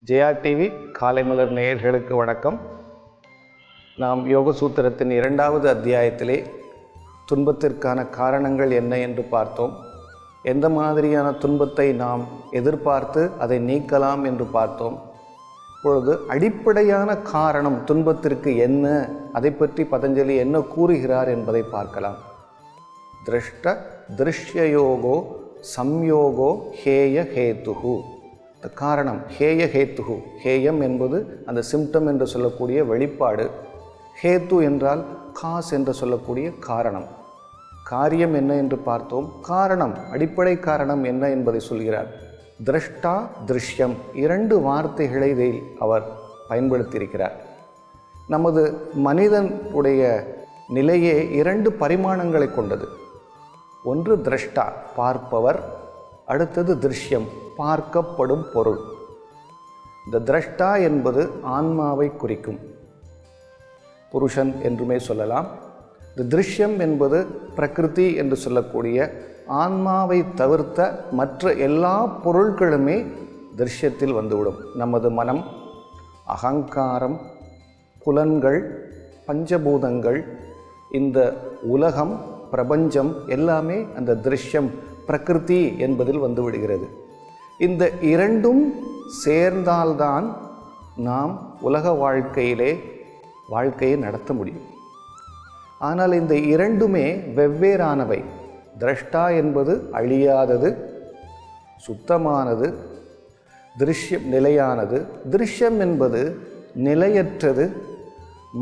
Jaya TV காலைமலர் நேயர்களுக்கு வணக்கம். நாம் யோக சூத்திரத்தின் 2வது அத்தியாயத்திலே துன்பத்திற்கான காரணங்கள் என்ன என்று பார்த்தோம். எந்த மாதிரியான துன்பத்தை நாம் எதிர்பார்த்து அதை நீக்கலாம் என்று பார்த்தோம். இப்பொழுது அடிப்படையான காரணம் துன்பத்திற்கு என்ன, அதை பற்றி பதஞ்சலி என்ன கூறுகிறார் என்பதை பார்க்கலாம். திருஷ்ட திருஷ்யயோகோ சம்யோகோ ஹேய ஹேத்துஹு. காரணம் ஹேய ஹேத்துஹு. ஹேயம் என்பது அந்த சிம்டம் என்று சொல்லக்கூடிய வெளிப்பாடு. ஹேத்து என்றால் காஸ் என்று சொல்லக்கூடிய காரணம். காரியம் என்ன என்று பார்த்தோம். காரணம், அடிப்படை காரணம் என்ன என்பதை சொல்கிறார். திரஷ்டா திருஷ்யம் 2 வார்த்தைகளை இதில் அவர் பயன்படுத்தியிருக்கிறார். நமது மனிதனுடைய நிலையே 2 பரிமாணங்களை கொண்டது. ஒன்று திரஷ்டா, பார்ப்பவர். அடுத்தது திருஷ்யம், பார்க்கப்படும் பொருள். இந்த திரஷ்டா என்பது ஆன்மாவை குறிக்கும், புருஷன் என்றுமே சொல்லலாம். இந்த திருஷ்யம் என்பது பிரகிருதி என்று சொல்லக்கூடிய ஆன்மாவை தவிர்த்த மற்ற எல்லா பொருட்களுமே திருஷ்யத்தில் வந்துவிடும். நமது மனம், அகங்காரம், புலன்கள், பஞ்சபூதங்கள், இந்த உலகம், பிரபஞ்சம் எல்லாமே அந்த திருஷ்யம் பிரகிருதி என்பதில் வந்து விடுகிறது. இந்த 2ம் சேர்ந்தால்தான் நாம் உலக வாழ்க்கையை நடத்த முடியும். ஆனால் இந்த 2மே வெவ்வேறானவை. திரஷ்டா என்பது அழியாதது, சுத்தமானது, திருஷ்யம் நிலையானது. திருஷ்யம் என்பது நிலையற்றது,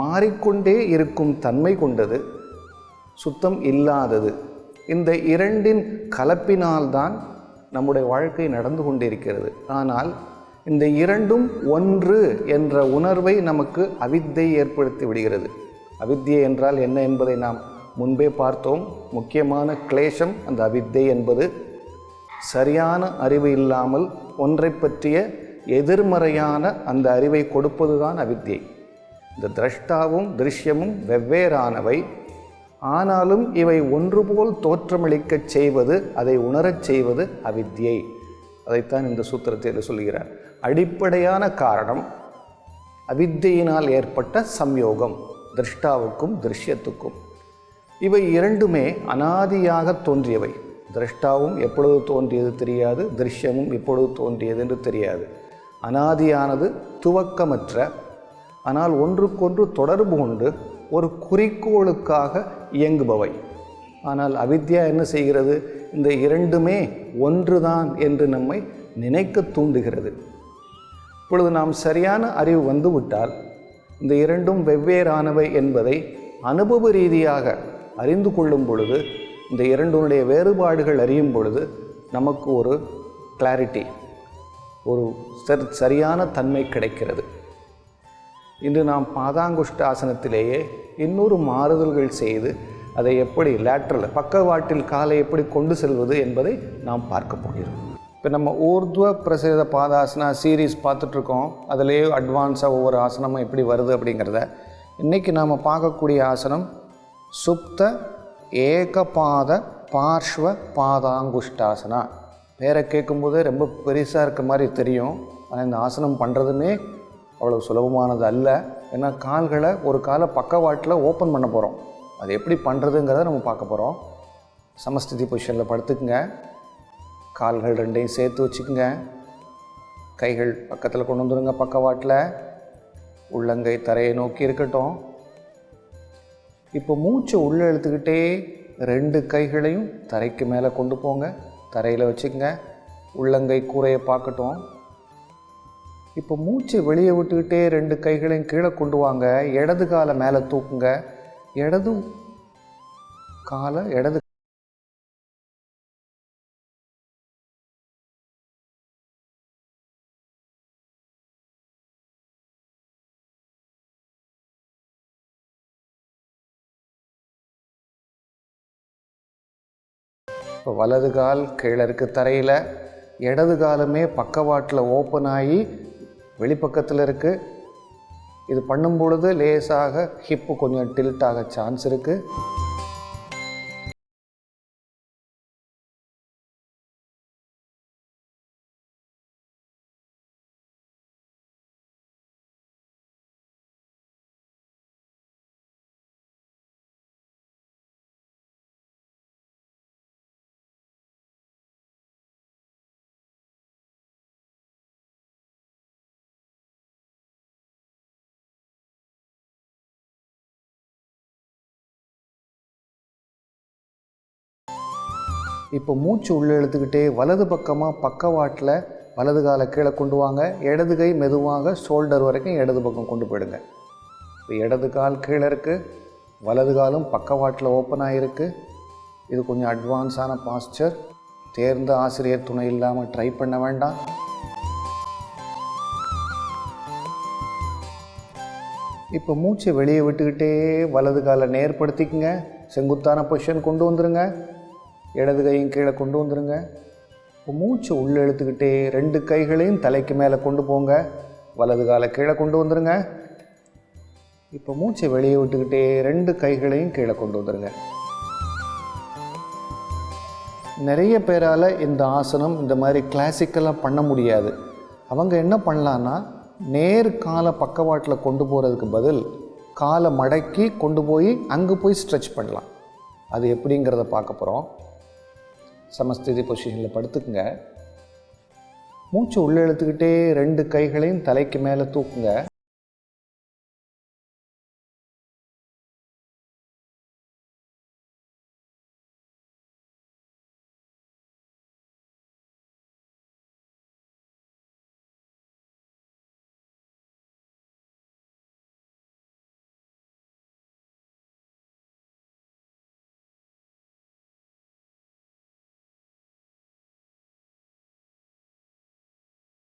மாறிக்கொண்டே இருக்கும் தன்மை கொண்டது, சுத்தம் இல்லாதது. இந்த 2ன் கலப்பினால்தான் நம்முடைய வாழ்க்கை நடந்து கொண்டிருக்கிறது. ஆனால் இந்த 2ம் ஒன்று என்ற உணர்வை நமக்கு அவித்தை ஏற்படுத்தி விடுகிறது. அவித்யை என்றால் என்ன என்பதை நாம் முன்பே பார்த்தோம். முக்கியமான கிளேசம் அந்த அவித்தை என்பது. சரியான அறிவு இல்லாமல் ஒன்றை பற்றிய எதிர்மறையான அந்த அறிவை கொடுப்பதுதான் அவித்யை. இந்த திரஷ்டாவும் திருஷ்யமும் வெவ்வேறானவை. ஆனாலும் இவை ஒன்று போல் தோற்றமளிக்கச் செய்வது, அதை உணரச் செய்வது அவித்யை. அதைத்தான் இந்த சூத்திரத்தில் சொல்கிறார். அடிப்படையான காரணம் அவித்தையினால் ஏற்பட்ட சம்யோகம், திருஷ்டாவுக்கும் திருஷ்யத்துக்கும். இவை 2மே அனாதியாக தோன்றியவை. திரஷ்டாவும் எப்பொழுது தோன்றியது தெரியாது, திருஷ்யமும் எப்பொழுது தோன்றியது என்று தெரியாது. அனாதியானது, துவக்கமற்ற, ஆனால் ஒன்றுக்கொன்று தொடர்பு கொண்டு ஒரு குறிக்கோளுக்காக இயங்குபவை. ஆனால் அவித்யா என்ன செய்கிறது? இந்த 2மே ஒன்றுதான் என்று நம்மை நினைக்க தூண்டுகிறது. இப்பொழுது நாம் சரியான அறிவு வந்துவிட்டால் இந்த 2ம் வெவ்வேறானவை என்பதை அனுபவ ரீதியாக அறிந்து கொள்ளும் பொழுது, இந்த 2னுடைய வேறுபாடுகள் அறியும் பொழுது நமக்கு ஒரு கிளாரிட்டி, ஒரு சரியான தன்மை கிடைக்கிறது. இன்று நாம் பாதாங்குஷ்ட ஆசனத்திலேயே இன்னொரு மாறுதல்கள் செய்து அதை எப்படி லேட்ரல் பக்கவாட்டில் காலை எப்படி கொண்டு செல்வது என்பதை நாம் பார்க்க போகிறோம். இப்போ நம்ம ஊர்துவ பிரசேத பாதாசனா சீரீஸ் பார்த்துட்ருக்கோம். அதிலேயே அட்வான்ஸாக ஒவ்வொரு ஆசனமும் எப்படி வருது அப்படிங்கிறத. இன்றைக்கி நாம் பார்க்கக்கூடிய ஆசனம் சுப்த ஏகபாத பார்ஷ்வ பாதாங்குஷ்டாசனா. பேரை கேட்கும்போதே ரொம்ப பெருசாக இருக்க மாதிரி தெரியும். ஆனால் இந்த ஆசனம் பண்ணுறதுமே அவ்வளோ சுலபமானது அல்ல. ஏன்னா கால்களை ஒரு காலை பக்கவாட்டில் ஓப்பன் பண்ண போகிறோம். அது எப்படி பண்ணுறதுங்கிறத நம்ம பார்க்க போகிறோம். சமஸ்திதி பொசிஷனில் படுத்துக்குங்க. கால்கள் 2ஐயும் சேர்த்து வச்சுக்கோங்க. கைகள் பக்கத்தில் கொண்டு வந்துடுங்க. பக்கவாட்டில் உள்ளங்கை தரையை நோக்கி இருக்கட்டும். இப்போ மூச்சு உள்ளே இழுத்துக்கிட்டே 2 கைகளையும் தரைக்கு மேலே கொண்டு போங்க. தரையில் வச்சுக்கோங்க. உள்ளங்கை கூரையை பார்க்கட்டும். இப்போ மூச்சு வெளியே விட்டுக்கிட்டே 2 கைகளையும் கீழே கொண்டு வாங்க. இடது காலை மேலே தூக்குங்க. இடது இப்போ வலது கால் கீழே இருக்க தரையில், இடது காலுமே பக்கவாட்டில் ஓப்பன் ஆகி வெளிப்பக்கத்தில் இருக்குது. இது பண்ணும் பொழுது லேசாக ஹிப்பு கொஞ்சம் டில்ட் ஆக சான்ஸ் இருக்குது. இப்போ மூச்சு உள்ளே இழுத்துக்கிட்டே வலது பக்கமாக பக்கவாட்டில் வலது காலை கீழே கொண்டு வாங்க. இடது கை மெதுவாக ஷோல்டர் வரைக்கும் இடது பக்கம் கொண்டு போயிடுங்க. இப்போ இடது கால் கீழே இருக்குது, வலது காலும் பக்கவாட்டில் ஓப்பன் ஆகிருக்கு. இது கொஞ்சம் அட்வான்ஸான பாஸ்டர். தேர்ந்த ஆசிரியர் துணை இல்லாமல் ட்ரை பண்ண வேண்டாம். இப்போ மூச்சை வெளியே விட்டுக்கிட்டே வலது காலை நேர்படுத்திக்குங்க. செங்குத்தான பொசிஷன் கொண்டு வந்துடுங்க. இடது கையும் கீழே கொண்டு வந்துடுங்க. இப்போ மூச்சை உள்ளே இழுத்துக்கிட்டே 2 கைகளையும் தலைக்கு மேலே கொண்டு போங்க. வலது காலை கீழே கொண்டு வந்துடுங்க. இப்போ மூச்சை வெளியே விட்டுக்கிட்டே 2 கைகளையும் கீழே கொண்டு வந்துடுங்க. நிறைய பேரால் இந்த ஆசனம் இந்த மாதிரி கிளாசிக்கலாக பண்ண முடியாது. அவங்க என்ன பண்ணலான்னா, நேர் காலை பக்கவாட்டில் கொண்டு போகிறதுக்கு பதில் காலை மடக்கி கொண்டு போய் அங்கே போய் ஸ்ட்ரெச் பண்ணலாம். அது எப்படிங்கிறத பார்க்க போகிறோம். சமஸ்திதி பொசிஷனில் படுத்துக்குங்க. மூச்சு உள்ளே இழுத்துக்கிட்டே 2 கைகளையும் தலைக்கு மேலே தூக்குங்க.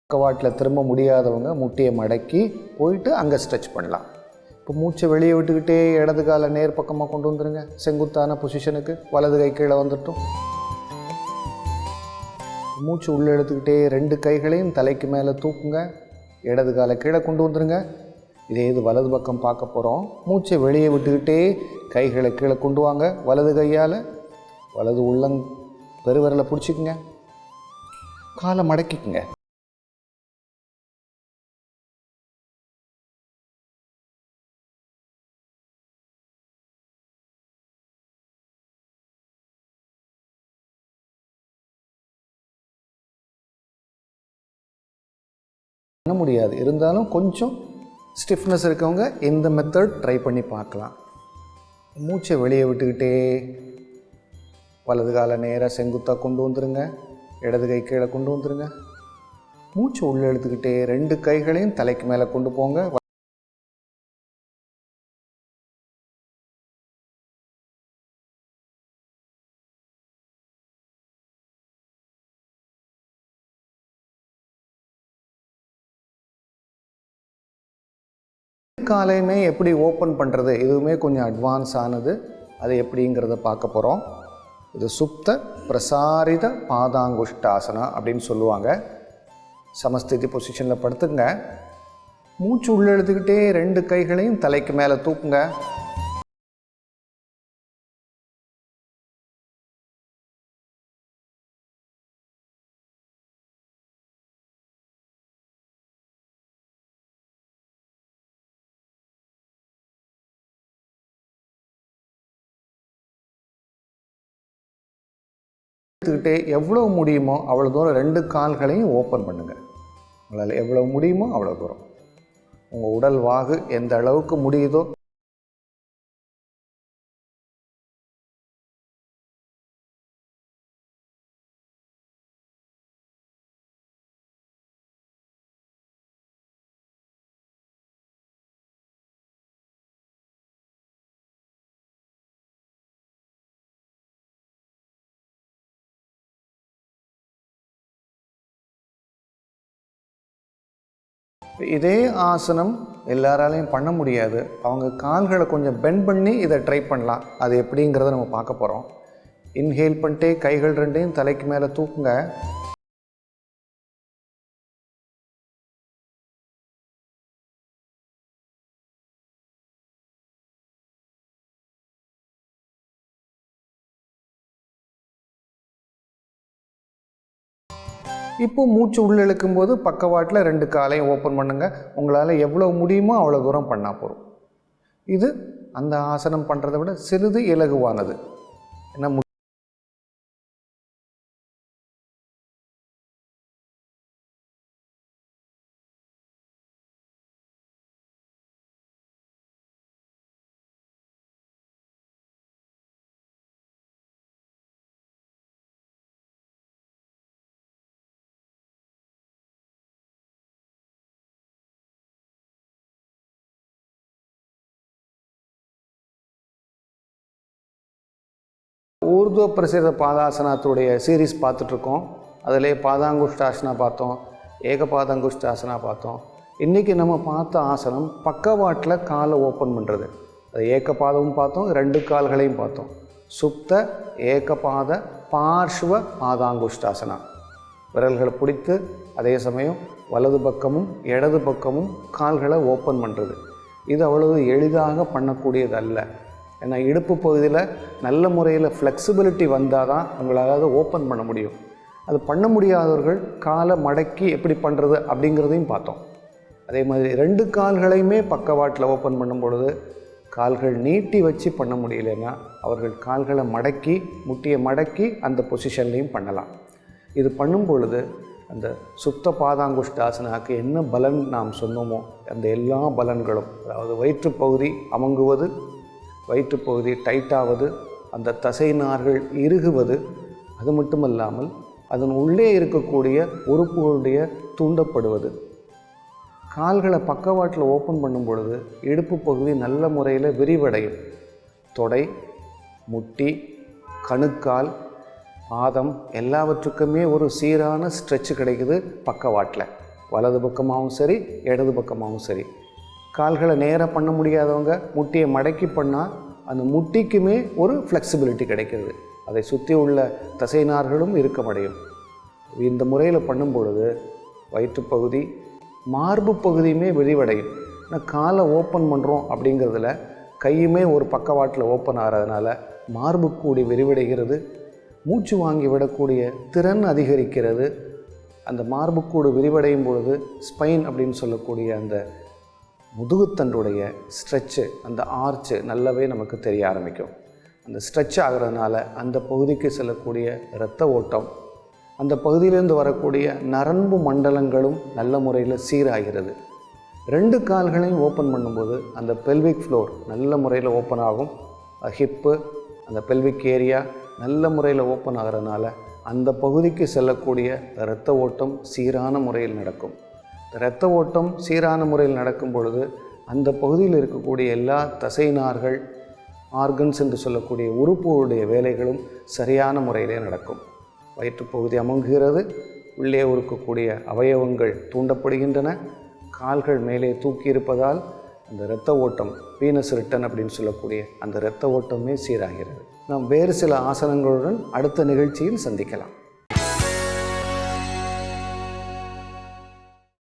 பக்கவாட்டில் திரும்ப முடியாதவங்க முட்டியை மடக்கி போயிட்டு அங்கே ஸ்ட்ரெச் பண்ணலாம். இப்போ மூச்சை வெளியே விட்டுக்கிட்டே இடது காலை நேர் பக்கமாக கொண்டு வந்துடுங்க. செங்குத்தான பொசிஷனுக்கு வலது கை கீழே வந்துட்டோம். மூச்சு உள்ளே எடுத்துக்கிட்டே 2 கைகளையும் தலைக்கு மேலே தூக்குங்க. இடது காலை கீழே கொண்டு வந்துடுங்க. இதே இது வலது பக்கம் பார்க்க போகிறோம். மூச்சை வெளியே விட்டுக்கிட்டே கைகளை கீழே கொண்டு வாங்க. வலது கையால் வலது பெருவிரலை பிடிச்சிக்குங்க. காலை மடக்கிக்குங்க. பண்ண முடியாது, இருந்தாலும் கொஞ்சம் ஸ்டிஃப்னஸ் இருக்கவங்க இந்த மெத்தட் ட்ரை பண்ணி பார்க்கலாம். மூச்சை வெளியே விட்டுக்கிட்டே வலது காலை நேராக செங்குத்தாக கொண்டு வந்துடுங்க. இடது கை கீழே கொண்டு வந்துடுங்க. மூச்சை உள்ளே எடுத்துக்கிட்டே 2 கைகளையும் தலைக்கு மேலே கொண்டு போங்க. காலையுமே எப்படி ஓப்பன் பண்ணுறது, இதுவுமே கொஞ்சம் அட்வான்ஸ் ஆனது. அது எப்படிங்கிறத பார்க்க போகிறோம். இது சுப்த பிரசாரித பாதாங்குஷ்டாசனா அப்படின்னு சொல்லுவாங்க. சமஸ்திதி பொசிஷனில் படுத்துங்க. மூச்சு உள்ளே எடுத்துக்கிட்டே 2 கைகளையும் தலைக்கு மேலே தூக்குங்க. எடுத்துக்கிட்டே எவ்வளோ முடியுமோ அவ்வளோ தூரம் 2 கால்களையும் ஓப்பன் பண்ணுங்கள். உங்களால் எவ்வளோ முடியுமோ அவ்வளோ தூரம். உங்கள் உடல் வாகு எந்த அளவுக்கு முடியுதோ இதே ஆசனம் எல்லாராலையும் பண்ண முடியாது. அவங்க கால்களை கொஞ்சம் பெண்ட் பண்ணி இதை ட்ரை பண்ணலாம். அது எப்படிங்கிறத நம்ம பார்க்க போகிறோம். இன்ஹேல் பண்ணிட்டே கைகள் 2ஐயும் தலைக்கு மேலே தூக்குங்க. இப்போ மூச்சு உள்ளே இழுக்கும்போது பக்கவாட்டில் 2 காலையும் ஓப்பன் பண்ணுங்கள். உங்களால் எவ்வளோ முடியுமோ அவ்வளோ தூரம் பண்ணால் போதும். இது அந்த ஆசனம் பண்ணுறதை விட சிறிது இலகுவானது. ஏன்னா ஊர்துவ பிரசித்த பாதாசனத்துடைய சீரீஸ் பார்த்துட்ருக்கோம். அதிலே பாதாங்குஷ்டாசனா பார்த்தோம், ஏகபாதாங்குஷ்டாசனா பார்த்தோம். இன்றைக்கி நம்ம பார்த்த ஆசனம் பக்கவாட்டில் காலை ஓப்பன் பண்ணுறது. அது ஏகபாதமும் பார்த்தோம், 2 கால்களையும் பார்த்தோம். சுப்த ஏகபாத பார்ஷ்வ பாதாங்குஷ்டாசனா. விரல்களை பிடித்து அதே சமயம் வலது பக்கமும் இடது பக்கமும் கால்களை ஓப்பன் பண்ணுறது. இது அவ்வளவு எளிதாக பண்ணக்கூடியது அல்ல. ஏன்னா இடுப்பு பகுதியில் நல்ல முறையில் ஃப்ளெக்சிபிலிட்டி வந்தால் தான் அவங்களால அதை ஓப்பன் பண்ண முடியும். அது பண்ண முடியாதவர்கள் காலை மடக்கி எப்படி பண்ணுறது அப்படிங்கிறதையும் பார்த்தோம். அதே மாதிரி 2 கால்களையுமே பக்கவாட்டில் ஓப்பன் பண்ணும் பொழுது கால்கள் நீட்டி வச்சு பண்ண முடியலைன்னா அவர்கள் கால்களை மடக்கி முட்டியை மடக்கி அந்த பொசிஷன்லேயும் பண்ணலாம். இது பண்ணும் பொழுது அந்த சுத்த பாதாங்குஷ்டாசனாக்கு என்ன பலன் நாம் சொன்னோமோ அந்த எல்லா பலன்களும், அதாவது வயிற்றுப்பகுதி அமங்குவது, வயிற்றுப்பகுதி டைட்டாவது, அந்த தசை நார்கள் இறுகுவது, அது மட்டுமல்லாமல் அதன் உள்ளே இருக்கக்கூடிய உறுப்புகளுடைய தூண்டப்படுவது. கால்களை பக்கவாட்டில் ஓப்பன் பண்ணும் பொழுது இடுப்பு பகுதி நல்ல முறையில் விரிவடையும். தொடை, முட்டி, கணுக்கால், பாதம் எல்லாவற்றுக்குமே ஒரு சீரான ஸ்ட்ரெச்சு கிடைக்குது பக்கவாட்டில். வலது பக்கமாகவும் சரி, இடது பக்கமாகவும் சரி. கால்களை நேராக பண்ண முடியாதவங்க முட்டியை மடக்கி பண்ணால் அந்த முட்டிக்குமே ஒரு ஃப்ளெக்சிபிலிட்டி கிடைக்கிறது. அதை சுற்றி உள்ள தசைநார்களும் இறுக்கமடையும். இந்த முறையில் பண்ணும் பொழுது வயிற்றுப்பகுதி, மார்பு பகுதியுமே விரிவடையும். ஆனால் காலை ஓப்பன் பண்ணுறோம் அப்படிங்கிறதுல கையுமே ஒரு பக்கவாட்டில் ஓப்பன் ஆகிறதுனால மார்பு கூடி விரிவடைகிறது. மூச்சு வாங்கி விடக்கூடிய திறன் அதிகரிக்கிறது. அந்த மார்புக்கூடு விரிவடையும் பொழுது ஸ்பைன் அப்படின்னு சொல்லக்கூடிய அந்த முதுகுத்தண்டுடைய ஸ்ட்ரெச்சு, அந்த ஆர்ச்சு நல்லாவே நமக்கு தெரிய ஆரம்பிக்கும். அந்த ஸ்ட்ரெச் ஆகிறதுனால அந்த பகுதிக்கு செல்லக்கூடிய இரத்த ஓட்டம், அந்த பகுதியிலேருந்து வரக்கூடிய நரம்பு மண்டலங்களும் நல்ல முறையில் சீராகிறது. 2 கால்களையும் ஓப்பன் பண்ணும்போது அந்த பெல்விக் ஃப்ளோர் நல்ல முறையில் ஓப்பன் ஆகும். ஹிப்பு, அந்த பெல்விக் ஏரியா நல்ல முறையில் ஓப்பன் ஆகிறதுனால அந்த பகுதிக்கு செல்லக்கூடிய இரத்த ஓட்டம் சீரான முறையில் நடக்கும். இரத்த ஓட்டம் சீரான முறையில் நடக்கும் பொழுது அந்த பகுதியில் இருக்கக்கூடிய எல்லா தசைநார்கள், ஆர்கன்ஸ் என்று சொல்லக்கூடிய உறுப்புகளுடைய வேலைகளும் சரியான முறையிலே நடக்கும். வயிற்றுப்பகுதி அமங்குகிறது, உள்ளே இருக்கக்கூடிய அவயவங்கள் தூண்டப்படுகின்றன. கால்கள் மேலே தூக்கி இருப்பதால் அந்த இரத்த ஓட்டம், வீனஸ் ரிட்டர்ன் அப்படின்னு சொல்லக்கூடிய அந்த இரத்த ஓட்டமே சீராகிறது. நாம் வேறு சில ஆசனங்களுடன் அடுத்த நிகழ்ச்சியில் சந்திக்கலாம்.